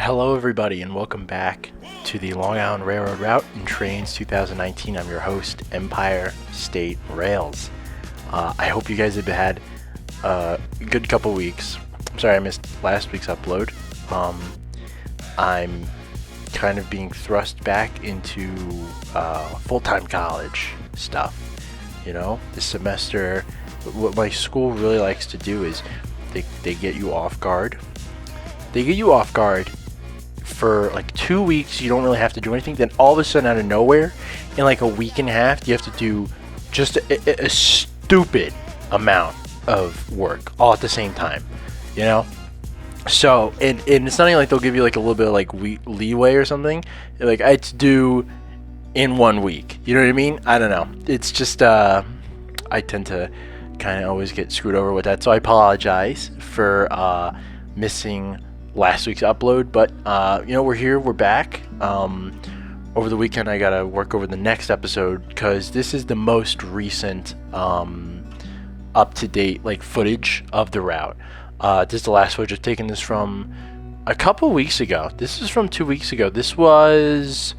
Hello, everybody, and welcome back to the Long Island Railroad route in Trainz 2019. I'm your host, Empire State Rails. I hope you guys have had a good couple weeks. I'm sorry I missed last week's upload. I'm kind of being thrust back into full-time college stuff. You know, this semester, what my school really likes to do is they get you off guard. They get you off guard for like 2 weeks. You don't really have to do anything. Then all of a sudden, out of nowhere, in like a week and a half, you have to do just a stupid amount of work all at the same time. You know. So and it's not even like they'll give you like a little bit of like leeway or something. Like it's due in 1 week. You know what I mean? I don't know. It's just I tend to kind of always get screwed over with that. So I apologize for missing last week's upload, but we're here, we're back. Over the weekend I gotta work over the next episode because this is the most recent up-to-date like footage of the route. This is the last footage. I've taken this from a couple weeks ago. This is from 2 weeks ago. This was,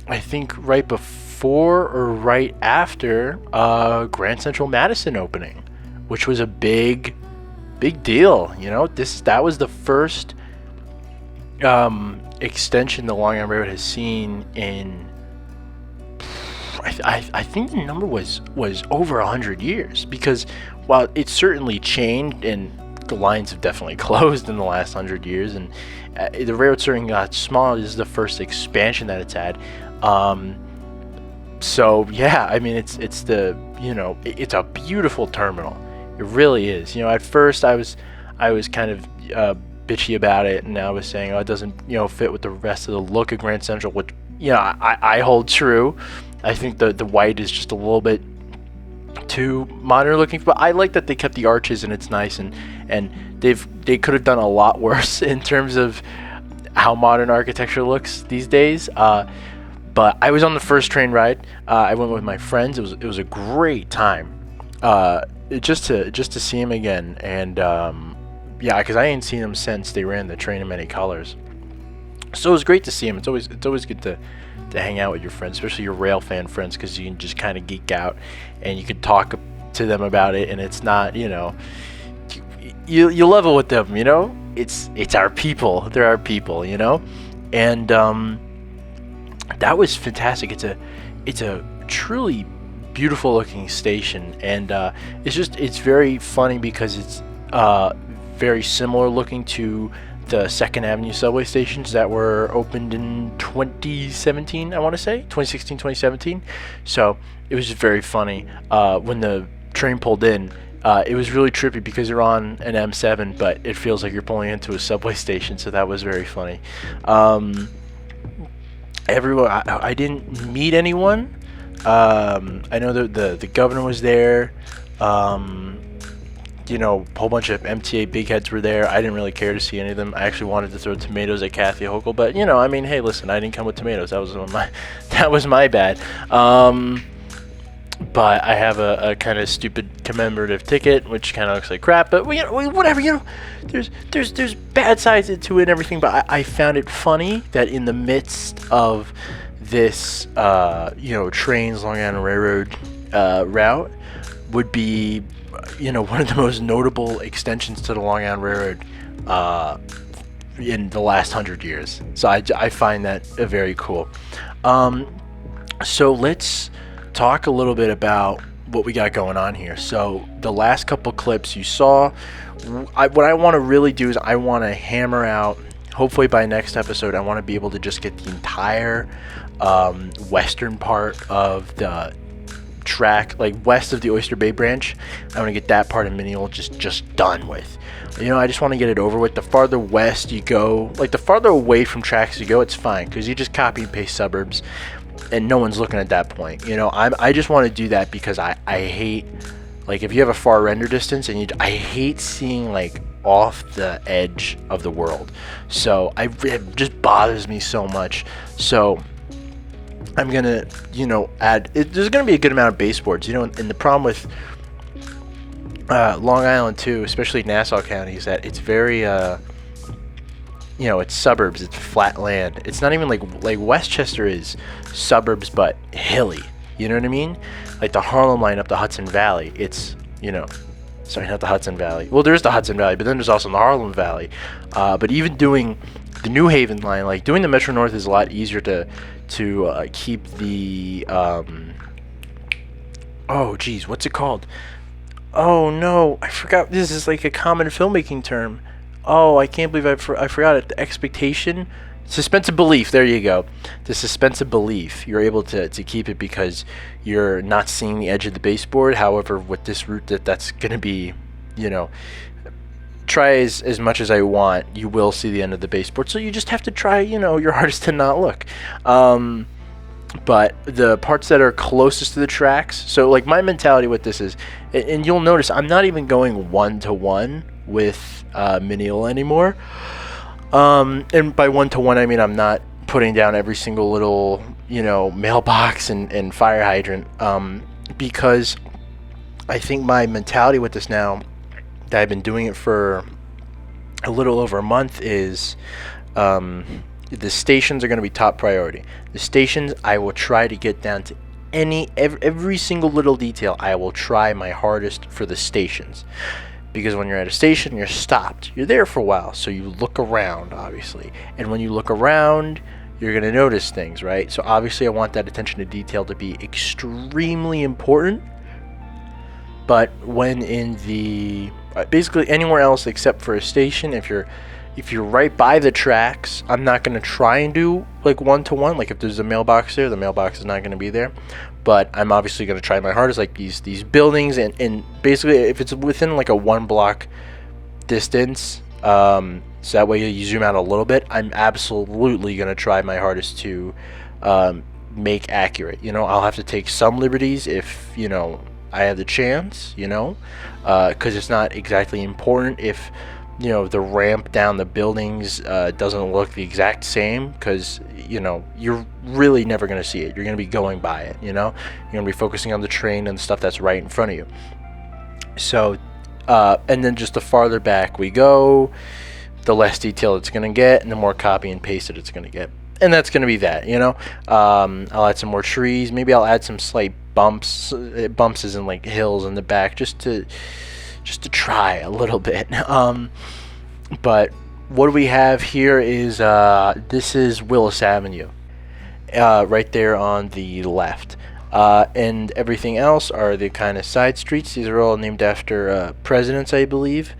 I think, right before or right after Grand Central Madison opening, which was a big deal. You know, that was the first extension the Long Island Railroad has seen in I think the number was over 100 years, because while it's certainly changed and the lines have definitely closed in the last 100 years and the railroad certainly got smaller, this is the first expansion that it's had. So yeah, I mean it's it's a beautiful terminal. It really is. You know, at first I was kind of bitchy about it, and I was saying, it doesn't fit with the rest of the look of Grand Central, which I hold true. I think the white is just a little bit too modern looking, but I like that they kept the arches and it's nice, and they could have done a lot worse in terms of how modern architecture looks these days. But I was on the first train ride. I went with my friends. It was a great time. Just to see him again, and because I ain't seen him since they ran the Train in Many Colors. So it was great to see him. It's always good to hang out with your friends, especially your rail fan friends, because you can just kind of geek out and you can talk to them about it, and it's not you level with them. It's our people. They're our people. And that was fantastic. It's a truly beautiful looking station, and it's very funny because it's very similar looking to the 2nd Avenue subway stations that were opened in 2017, I want to say 2016, 2017. So it was just very funny when the train pulled in. It was really trippy because you're on an M7, but it feels like you're pulling into a subway station, so that was very funny. Everyone, I didn't meet anyone. I know that the governor was there. A whole bunch of MTA big heads were there. I didn't really care to see any of them. I actually wanted to throw tomatoes at Kathy Hochul, but hey, listen, I didn't come with tomatoes. That was my bad. But I have a kind of stupid commemorative ticket, which kind of looks like crap. But whatever. There's bad sides to it and everything. But I found it funny that in the midst of this, Trainz Long Island Railroad route would be, one of the most notable extensions to the Long Island Railroad in the last 100 years. So I find that very cool. So let's talk a little bit about what we got going on here. So the last couple clips you saw, what I want to really do is I want to hammer out, hopefully by next episode, I want to be able to just get the entire western part of the track, like west of the Oyster Bay branch. I want to get that part of Mineola just done with. I just want to get it over with. The farther west you go, like the farther away from tracks you go, it's fine because you just copy and paste suburbs and no one's looking at that point. I just want to do that because I hate, like, if you have a far render distance and I hate seeing like off the edge of the world. So it just bothers me so much. So I'm gonna, add. There's gonna be a good amount of baseboards, and the problem with Long Island too, especially Nassau County, is that it's very you know, it's suburbs, it's flat land. It's not even like Westchester is suburbs but hilly. You know what I mean? Like the Harlem line up the Hudson Valley. It's, you know, sorry, not the Hudson Valley. Well, there's the Hudson Valley, but then there's also the Harlem Valley. But even doing the New Haven line, like doing the Metro North is a lot easier to keep the oh geez, what's it called? Oh no, I forgot. This is like a common filmmaking term. Oh, I can't believe I forgot it. The expectation, suspense of belief. There you go. The suspense of belief. You're able to keep it because you're not seeing the edge of the baseboard. However, with this route, that's gonna be, you know, try as much as I want, you will see the end of the baseboard. So you just have to try, you know, your hardest to not look. But the parts that are closest to the tracks, so like my mentality with this is, and you'll notice I'm not even going 1-to-1 with Mineola anymore. And by 1-to-1 I mean I'm not putting down every single little, you know, mailbox and fire hydrant, because I think my mentality with this now that I've been doing it for a little over a month is the stations are going to be top priority. The stations, I will try to get down to every single little detail. I will try my hardest for the stations, because when you're at a station, you're stopped. You're there for a while, so you look around, obviously. And when you look around, you're going to notice things, right? So obviously I want that attention to detail to be extremely important. But when in the basically anywhere else except for a station, if you're right by the tracks, I'm not going to try and do like 1-to-1. Like if there's a mailbox there, the mailbox is not going to be there. But I'm obviously going to try my hardest, like these buildings, and basically if it's within like a 1-block distance, so that way you zoom out a little bit, I'm absolutely going to try my hardest to make accurate. You know, I'll have to take some liberties if, you know, I have the chance, you know, because it's not exactly important if, you know, the ramp down the buildings doesn't look the exact same, because, you know, you're really never going to see it. You're going to be going by it, you know. You're going to be focusing on the train and the stuff that's right in front of you. So, and then just the farther back we go, the less detail it's going to get, and the more copy and pasted it's going to get. And that's going to be that, you know. I'll add some more trees. Maybe I'll add some slight bumps. Bumps is in like hills in the back, just to try a little bit. But what we have here is this is Willis Avenue, right there on the left, and everything else are the kind of side streets. These are all named after presidents, I believe,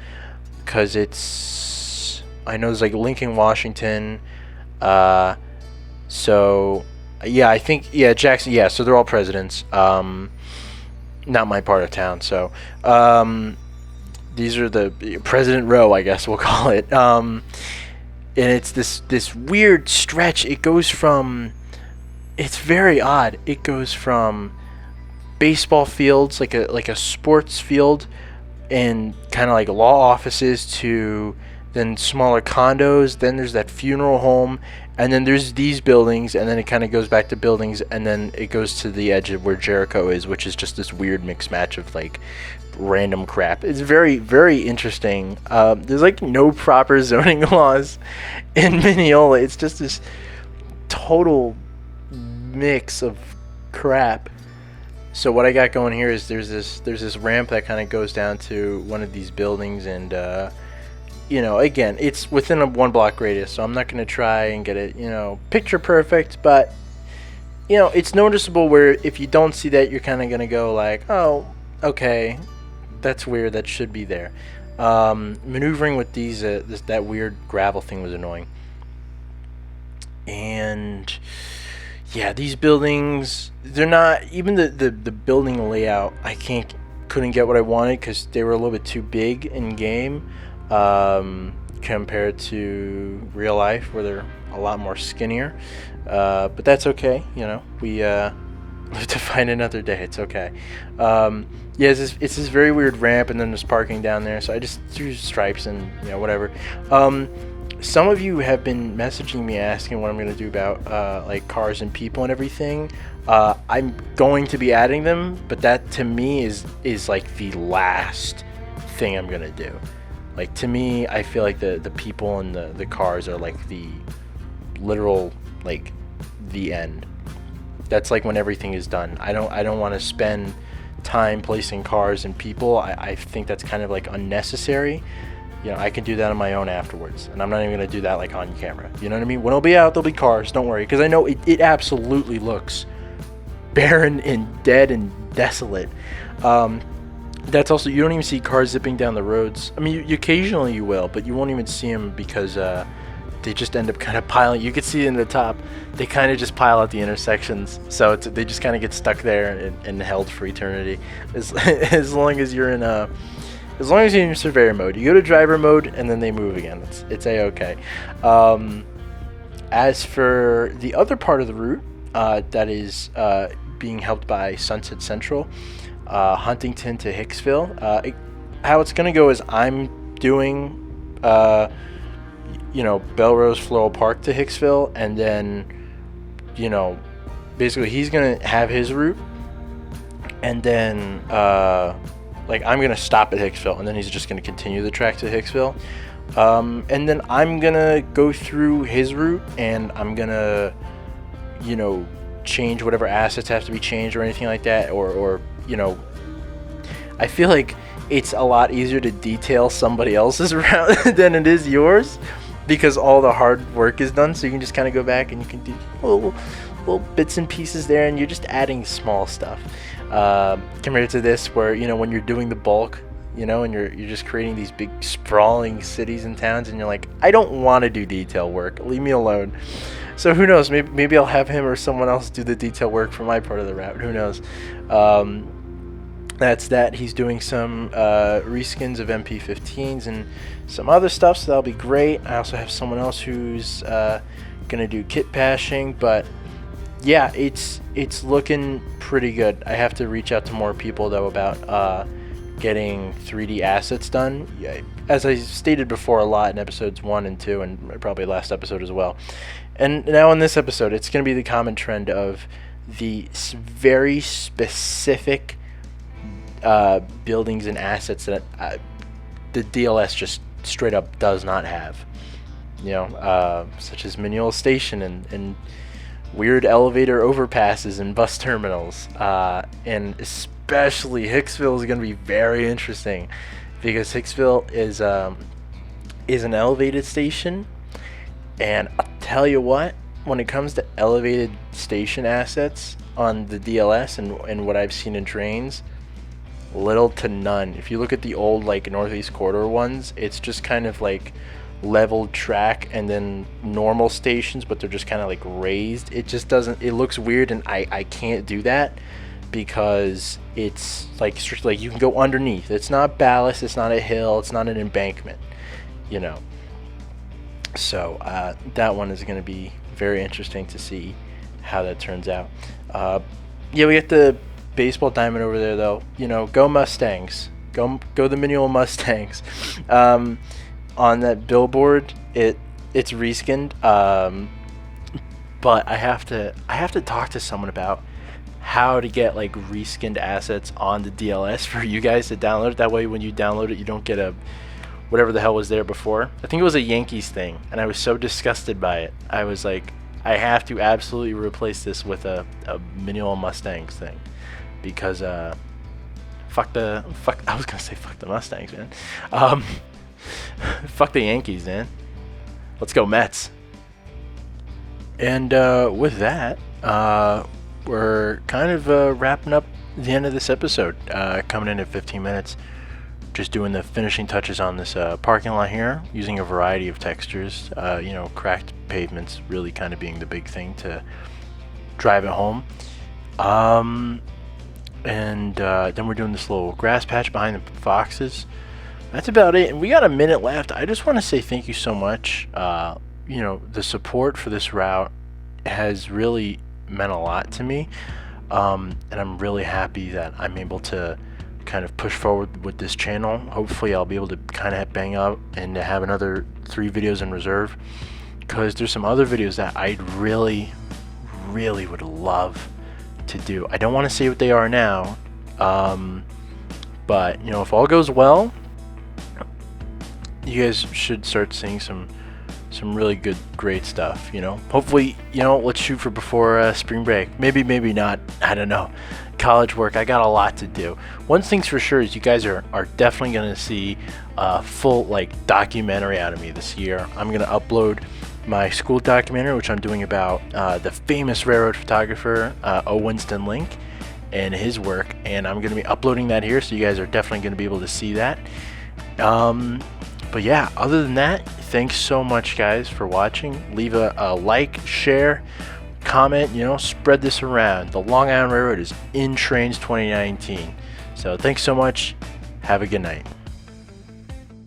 because I know there's like Lincoln, Washington, so yeah, I think, yeah, Jackson, yeah, so they're all presidents, not my part of town. So these are the President Row, I guess we'll call it. And it's this weird stretch. It goes from, it's very odd. It goes from baseball fields, like a sports field, and kind of like law offices, to then smaller condos. Then there's that funeral home, and then there's these buildings, and then it kind of goes back to buildings, and then it goes to the edge of where Jericho is, which is just this weird mixed match of like random crap. It's very, very interesting. There's like no proper zoning laws in Mineola. It's just this total mix of crap. So what I got going here is there's this ramp that kind of goes down to one of these buildings, and you know, again, it's within a 1-block radius, so I'm not going to try and get it, you know, picture perfect, but, you know, it's noticeable where if you don't see that, you're kind of going to go like, oh, okay, that's weird, that should be there. Maneuvering with these, that weird gravel thing was annoying. And, yeah, these buildings, they're not, even the building layout, I couldn't get what I wanted because they were a little bit too big in game. Compared to real life, where they're a lot more skinnier, but that's okay, you know, we live to find another day. It's okay. Yeah, it's this very weird ramp, and then there's parking down there, so I just threw stripes and, you know, whatever. Some of you have been messaging me asking what I'm going to do about like cars and people and everything. I'm going to be adding them, but that to me is like the last thing I'm going to do. Like, to me, I feel like the people and the cars are like the literal, like, the end. That's like when everything is done. I don't want to spend time placing cars and people. I think that's kind of like unnecessary. You know, I can do that on my own afterwards, and I'm not even gonna do that like on camera. You know what I mean? When it'll be out, there'll be cars. Don't worry, because I know it absolutely looks barren and dead and desolate. That's also, you don't even see cars zipping down the roads. I mean, occasionally you will, but you won't even see them because they just end up kind of piling. You can see in the top, they kind of just pile at the intersections, so they just kind of get stuck there and held for eternity. As long as you're in surveyor mode, you go to driver mode and then they move again. It's a-okay. As for the other part of the route that is being helped by Sunset Central, Huntington to Hicksville, how it's going to go is I'm doing Belrose Floral Park to Hicksville, and then basically he's going to have his route, and then I'm going to stop at Hicksville, and then he's just going to continue the track to Hicksville. And then I'm going to go through his route, and I'm going to, change whatever assets have to be changed or anything like that. Or I feel like it's a lot easier to detail somebody else's route than it is yours, because all the hard work is done. So you can just kind of go back and you can do little bits and pieces there, and you're just adding small stuff. Compared to this, where when you're doing the bulk, and you're just creating these big sprawling cities and towns, and you're like, I don't want to do detail work, leave me alone. So who knows, maybe I'll have him or someone else do the detail work for my part of the route, who knows. That's that. He's doing some reskins of MP15s and some other stuff, so that'll be great. I also have someone else who's gonna do kit pashing, but yeah, it's looking pretty good. I have to reach out to more people though about getting 3D assets done. As I stated before a lot in episodes 1 and 2, and probably last episode as well. And now in this episode, it's going to be the common trend of the very specific buildings and assets that the DLS just straight up does not have. Such as Mineola Station and weird elevator overpasses and bus terminals, and especially Hicksville is going to be very interesting, because Hicksville is an elevated station, and I'll tell you what, when it comes to elevated station assets on the DLS and what I've seen in Trainz, little to none. If you look at the old Northeast Corridor ones, it's just kind of leveled track and then normal stations, but they're just kind of raised. It just doesn't, it looks weird, and I can't do that, because it's strictly you can go underneath. It's not ballast, it's not a hill, it's not an embankment, so that one is going to be very interesting to see how that turns out. We got the baseball diamond over there though. Go Mustangs, go the Mineola Mustangs. On that billboard, it's reskinned, but I have to talk to someone about how to get reskinned assets on the DLS for you guys to download it. That way when you download it, you don't get a whatever the hell was there before. I think it was a Yankees thing, and I was so disgusted by it. I was like, I have to absolutely replace this with a Mineola Mustangs thing, because fuck I was gonna say fuck the Mustangs, man. Fuck the Yankees, man. Let's go Mets. And with that, we're kind of wrapping up the end of this episode, coming in at 15 minutes. Just doing the finishing touches on this parking lot here, using a variety of textures. Cracked pavements really kind of being the big thing to drive it home. And then we're doing this little grass patch behind the foxes. That's about it, and we got a minute left. I just want to say thank you so much. The support for this route has really meant a lot to me, and I'm really happy that I'm able to kind of push forward with this channel. Hopefully I'll be able to kind of bang out and have another 3 videos in reserve, because there's some other videos that I'd really would love to do. I don't want to say what they are now, but if all goes well, you guys should start seeing some really good, great stuff. Hopefully, let's shoot for before spring break. Maybe not. I don't know. College work. I got a lot to do. One thing's for sure is you guys are definitely gonna see a full documentary out of me this year. I'm gonna upload my school documentary, which I'm doing about the famous railroad photographer Winston Link and his work, and I'm gonna be uploading that here, so you guys are definitely gonna be able to see that. But yeah, other than that, thanks so much, guys, for watching. Leave a like, share, comment, spread this around. The Long Island Railroad is in Trainz 2019. So thanks so much. Have a good night.